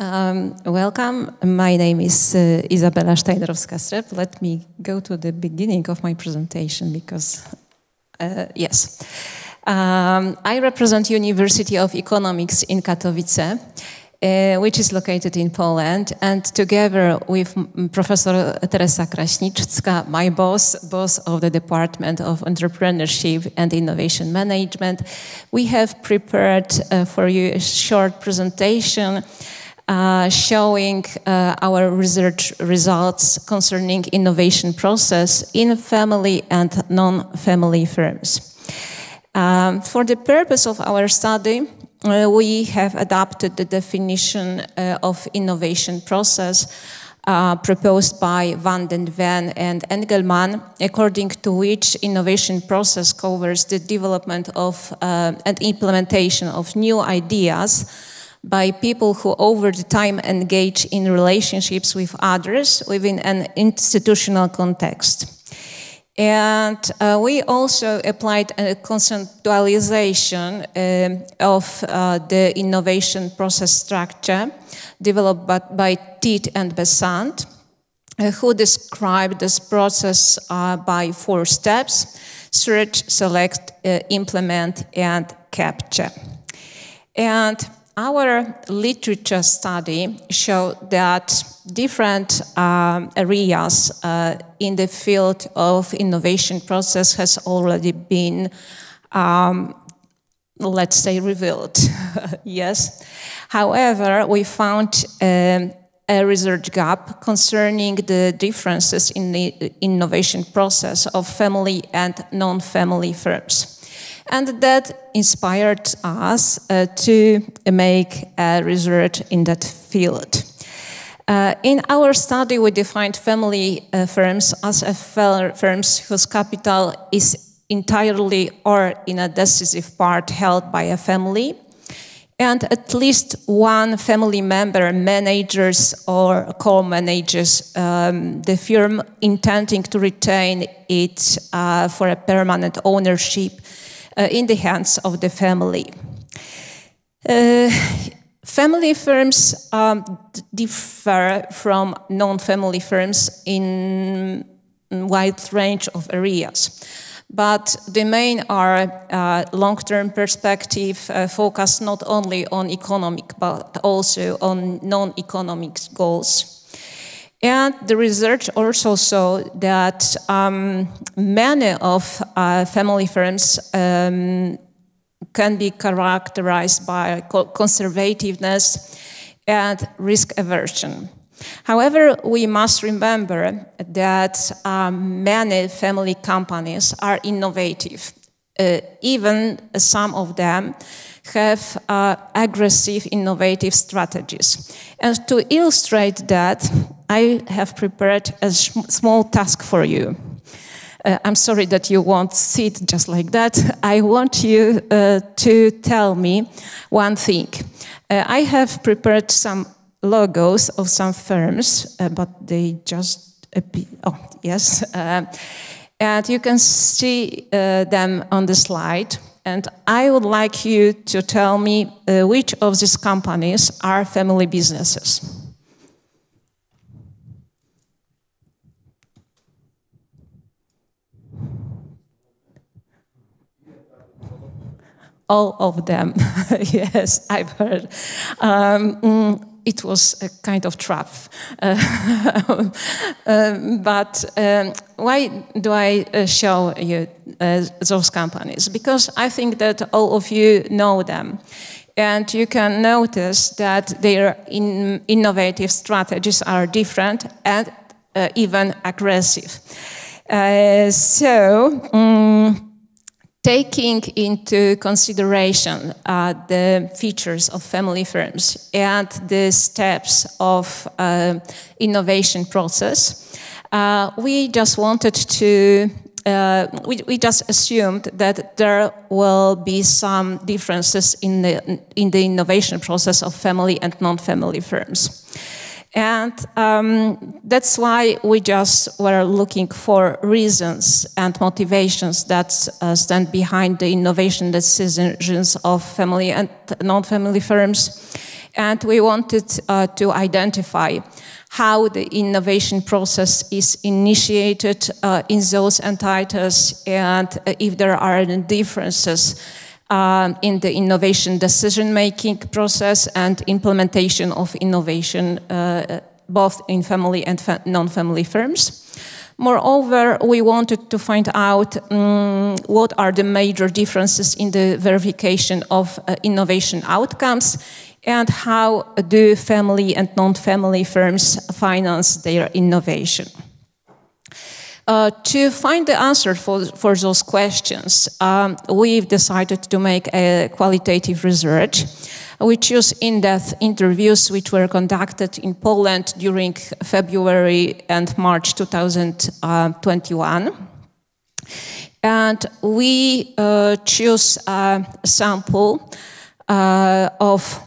Welcome. My name is Izabella Steinerowska Streb. Let me go to the beginning of my presentation because, yes. I represent University of Economics in Katowice, which is located in Poland, and together with Professor Teresa Kraśnicka, my boss of the Department of Entrepreneurship and Innovation Management, we have prepared for you a short presentation showing our research results concerning innovation process in family and non-family firms. For the purpose of our study, we have adapted the definition of innovation process proposed by Van den Ven and Engelmann, according to which innovation process covers the development of and implementation of new ideas by people who over the time engage in relationships with others within an institutional context. And we also applied a conceptualization of the innovation process structure developed by Tiet and Besant, who described this process by 4 steps: search, select, implement, and capture. And our literature study showed that different areas in the field of innovation process has already been, let's say, revealed. Yes. However, we found a research gap concerning the differences in the innovation process of family and non-family firms. And that inspired us to make research in that field. In our study, we defined family firms as firms whose capital is entirely or in a decisive part held by a family, and at least one family member manages or co-manages the firm, intending to retain it for a permanent ownership in the hands of the family. Family firms differ from non-family firms in a wide range of areas. But the main are long-term perspective, focused not only on economic but also on non-economic goals. And the research also saw that many of family firms can be characterized by conservativeness and risk aversion. However, we must remember that many family companies are innovative. Even some of them have aggressive, innovative strategies. And to illustrate that, I have prepared a small task for you. I'm sorry that you won't sit just like that. I want you to tell me one thing. I have prepared some logos of some firms, but they just appear. Oh, yes. And you can see them on the slide. And I would like you to tell me which of these companies are family businesses. All of them. Yes, I've heard. It was a kind of trap. But why do I show you those companies? Because I think that all of you know them. And you can notice that their innovative strategies are different and even aggressive. Taking into consideration the features of family firms and the steps of innovation process, we just wanted to, we just assumed that there will be some differences in the innovation process of family and non-family firms. And that's why we just were looking for reasons and motivations that stand behind the innovation decisions of family and non-family firms. And we wanted to identify how the innovation process is initiated in those entities, and if there are any differences in the innovation decision-making process and implementation of innovation, both in family and non-family firms. Moreover, we wanted to find out what are the major differences in the verification of innovation outcomes, and how do family and non-family firms finance their innovation. To find the answer for those questions, we've decided to make a qualitative research. We chose in-depth interviews which were conducted in Poland during February and March 2021. And we chose a sample of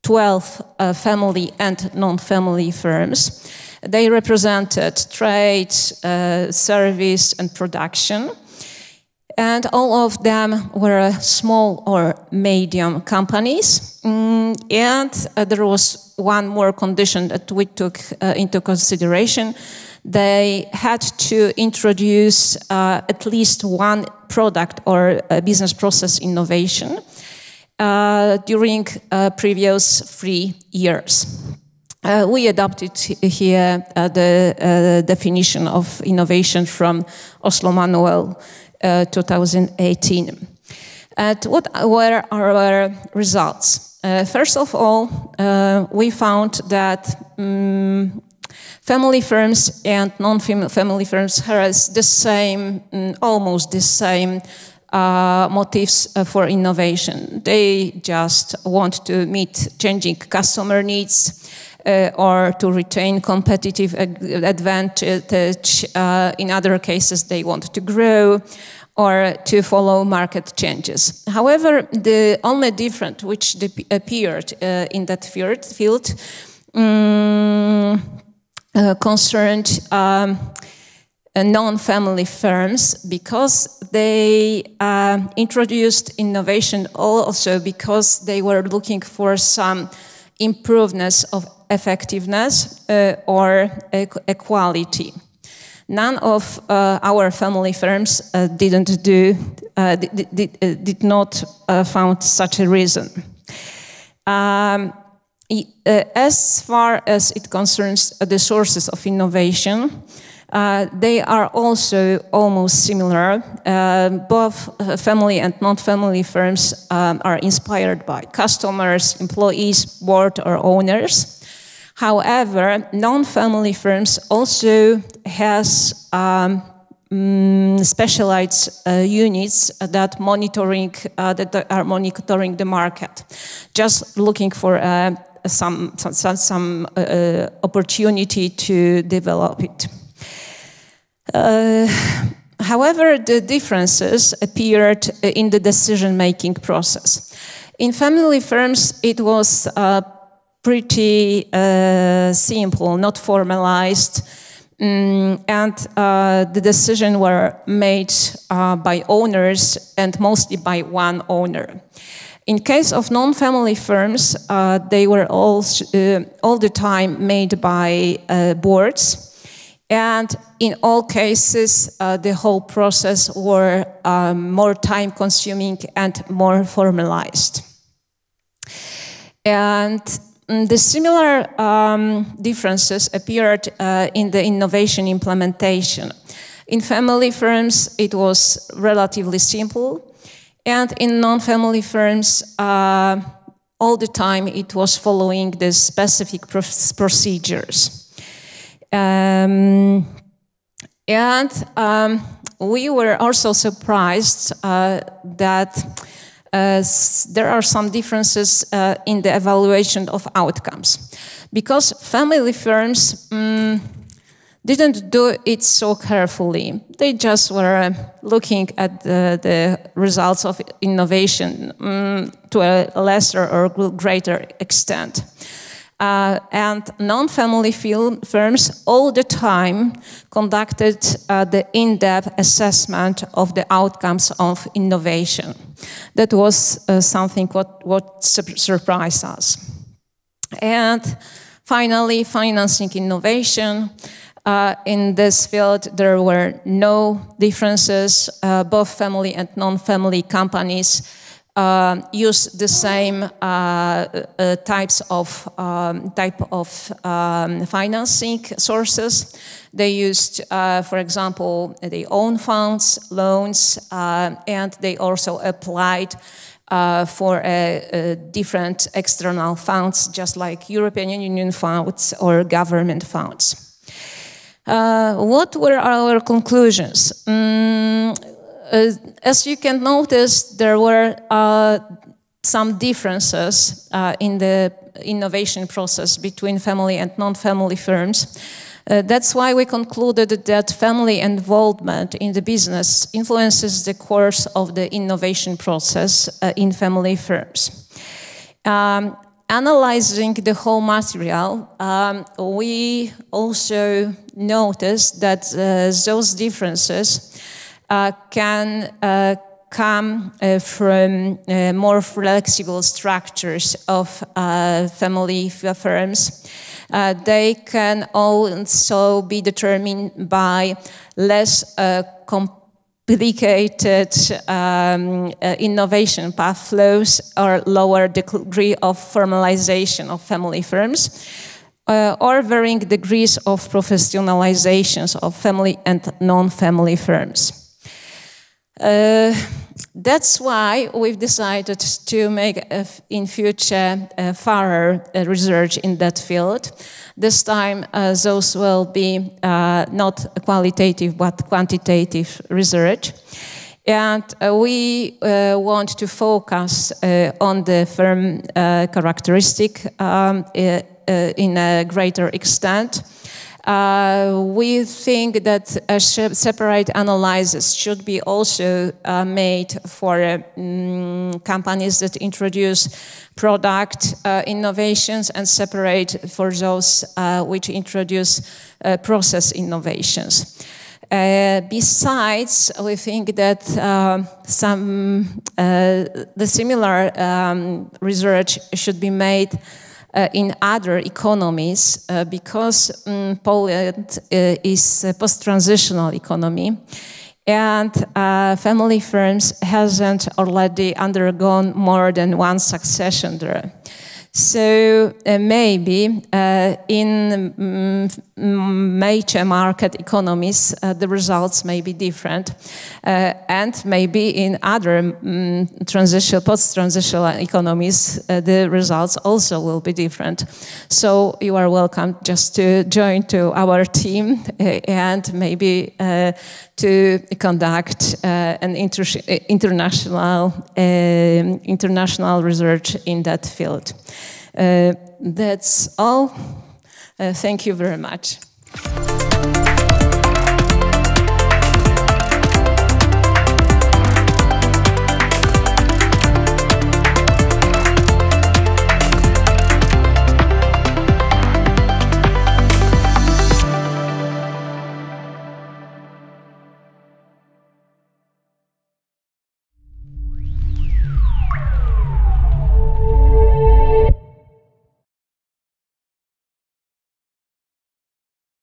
12 family and non-family firms. They represented trade, service, and production. And all of them were small or medium companies. And there was one more condition that we took into consideration. They had to introduce at least one product or a business process innovation during previous 3 years. We adopted here the definition of innovation from Oslo Manual 2018. And what were our results? First of all, we found that family firms and non-family firms has the same, almost the same motives for innovation. They just want to meet changing customer needs, or to retain competitive advantage. In other cases, they want to grow or to follow market changes. However, the only difference which appeared in that field concerned non-family firms, because they introduced innovation also because they were looking for some improvements of effectiveness or equality. None of our family firms did not found such a reason. As far as it concerns the sources of innovation, they are also almost similar. Both family and non-family firms are inspired by customers, employees, board, or owners. However, non-family firms also has specialized units that are monitoring the market, just looking for some opportunity to develop it. However, the differences appeared in the decision-making process. In family firms, it was pretty simple, not formalized, and the decisions were made by owners, and mostly by one owner. In case of non-family firms, they were all the time made by boards. And in all cases, the whole process were more time-consuming and more formalized. And the similar differences appeared in the innovation implementation. In family firms, it was relatively simple. And in non-family firms, all the time it was following the specific procedures. We were also surprised that there are some differences in the evaluation of outcomes, because family firms didn't do it so carefully. They just were looking at the results of innovation to a lesser or greater extent. And non-family firms all the time conducted the in-depth assessment of the outcomes of innovation. That was something what surprised us. And finally, financing innovation. In this field, there were no differences. Both family and non-family companies use the same type of financing sources. They used, for example, their own funds, loans, and they also applied for different external funds, just like European Union funds or government funds. What were our conclusions? As you can notice, there were some differences in the innovation process between family and non-family firms. That's why we concluded that family involvement in the business influences the course of the innovation process in family firms. Analyzing the whole material, we also noticed that those differences can come from more flexible structures of family firms. They can also be determined by less complicated innovation path flows or lower degree of formalization of family firms, or varying degrees of professionalizations of family and non-family firms. That's why we've decided to make in future thorough research in that field. This time those will be not qualitative but quantitative research. And we want to focus on the firm characteristic in a greater extent. We think that a separate analysis should be also made for companies that introduce product innovations and separate for those which introduce process innovations. Besides, we think that the similar research should be made in other economies because Poland is a post-transitional economy and family firms hasn't already undergone more than one succession there. So maybe in major market economies the results may be different, and maybe in other post-transitional economies the results also will be different. So you are welcome just to join to our team and maybe to conduct an international research in that field. That's all. Thank you very much.